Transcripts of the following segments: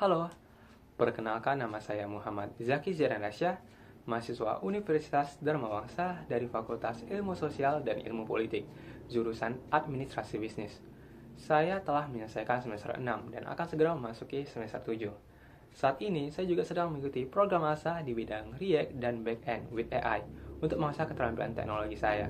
Halo, perkenalkan nama saya Muhammad Zaki Zeranasya, mahasiswa Universitas Dharma Wangsa dari Fakultas Ilmu Sosial dan Ilmu Politik, jurusan Administrasi Bisnis. Saya telah menyelesaikan semester 6 dan akan segera memasuki semester 7. Saat ini, saya juga sedang mengikuti program ASA di bidang React dan Backend with AI untuk mengasah keterampilan teknologi saya.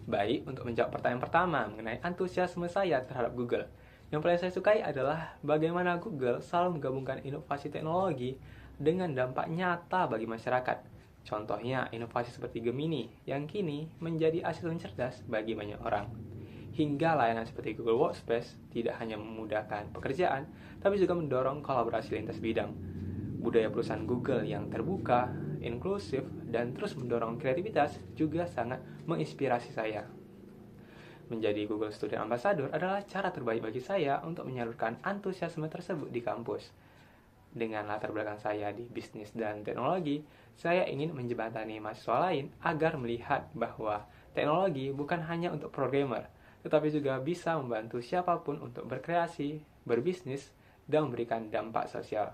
Baik, untuk menjawab pertanyaan pertama mengenai antusiasme saya terhadap Google. Yang paling saya sukai adalah bagaimana Google selalu menggabungkan inovasi teknologi dengan dampak nyata bagi masyarakat. Contohnya, inovasi seperti Gemini yang kini menjadi asisten cerdas bagi banyak orang. Hingga layanan seperti Google Workspace tidak hanya memudahkan pekerjaan, tapi juga mendorong kolaborasi lintas bidang. Budaya perusahaan Google yang terbuka, inklusif, dan terus mendorong kreativitas juga sangat menginspirasi saya. Menjadi Google Student Ambassador adalah cara terbaik bagi saya untuk menyalurkan antusiasme tersebut di kampus. Dengan latar belakang saya di bisnis dan teknologi, saya ingin menjembatani mahasiswa lain agar melihat bahwa teknologi bukan hanya untuk programmer, tetapi juga bisa membantu siapapun untuk berkreasi, berbisnis, dan memberikan dampak sosial.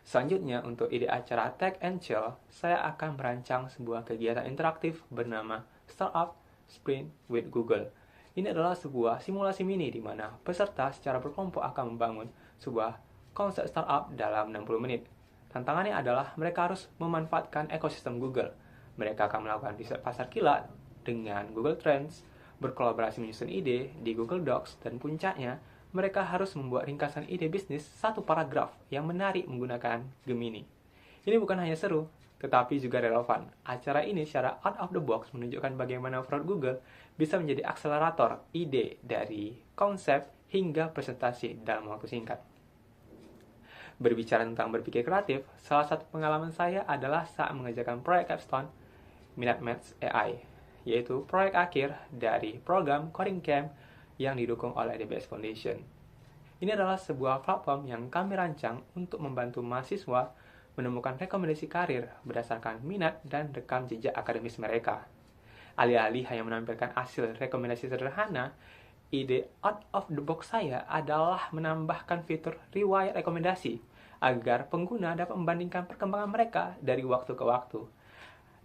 Selanjutnya, untuk ide acara Tech and Chill, saya akan merancang sebuah kegiatan interaktif bernama Startup Sprint with Google. Ini adalah sebuah simulasi mini di mana peserta secara berkelompok akan membangun sebuah konsep startup dalam 60 menit. Tantangannya adalah mereka harus memanfaatkan ekosistem Google. Mereka akan melakukan riset pasar kilat dengan Google Trends, berkolaborasi menyusun ide di Google Docs, dan puncaknya, mereka harus membuat ringkasan ide bisnis satu paragraf yang menarik menggunakan Gemini. Ini bukan hanya seru, tetapi juga relevan. Acara ini secara out of the box menunjukkan bagaimana fraud Google bisa menjadi akselerator ide dari konsep hingga presentasi dalam waktu singkat. Berbicara tentang berpikir kreatif, salah satu pengalaman saya adalah saat mengerjakan proyek capstone Minat Maths AI, yaitu proyek akhir dari program Coding Camp yang didukung oleh DBS Foundation. Ini adalah sebuah platform yang kami rancang untuk membantu mahasiswa menemukan rekomendasi karir berdasarkan minat dan rekam jejak akademis mereka. Alih-alih hanya menampilkan hasil rekomendasi sederhana, ide out of the box saya adalah menambahkan fitur riwayat rekomendasi agar pengguna dapat membandingkan perkembangan mereka dari waktu ke waktu.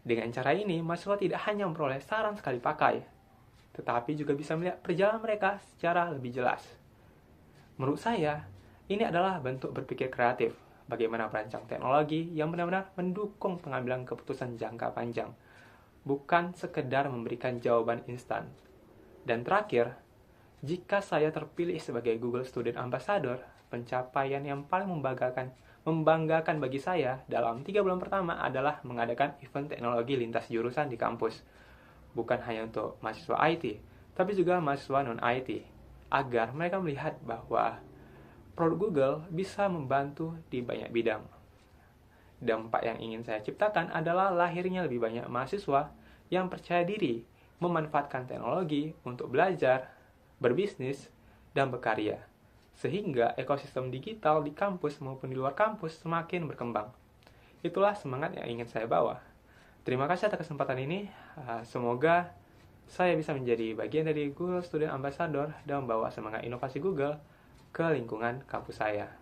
Dengan cara ini, mahasiswa tidak hanya memperoleh saran sekali pakai, tetapi juga bisa melihat perjalanan mereka secara lebih jelas. Menurut saya, ini adalah bentuk berpikir kreatif, bagaimana merancang teknologi yang benar-benar mendukung pengambilan keputusan jangka panjang, bukan sekedar memberikan jawaban instan. Dan terakhir, jika saya terpilih sebagai Google Student Ambassador, pencapaian yang paling membanggakan bagi saya dalam 3 bulan pertama adalah mengadakan event teknologi lintas jurusan di kampus. Bukan hanya untuk mahasiswa IT, tapi juga mahasiswa non-IT, agar mereka melihat bahwa produk Google bisa membantu di banyak bidang. Dampak yang ingin saya ciptakan adalah lahirnya lebih banyak mahasiswa yang percaya diri memanfaatkan teknologi untuk belajar, berbisnis, dan berkarya, sehingga ekosistem digital di kampus maupun di luar kampus semakin berkembang. Itulah semangat yang ingin saya bawa. Terima kasih atas kesempatan ini. Semoga saya bisa menjadi bagian dari Google Student Ambassador dan membawa semangat inovasi Google ke lingkungan kampus saya.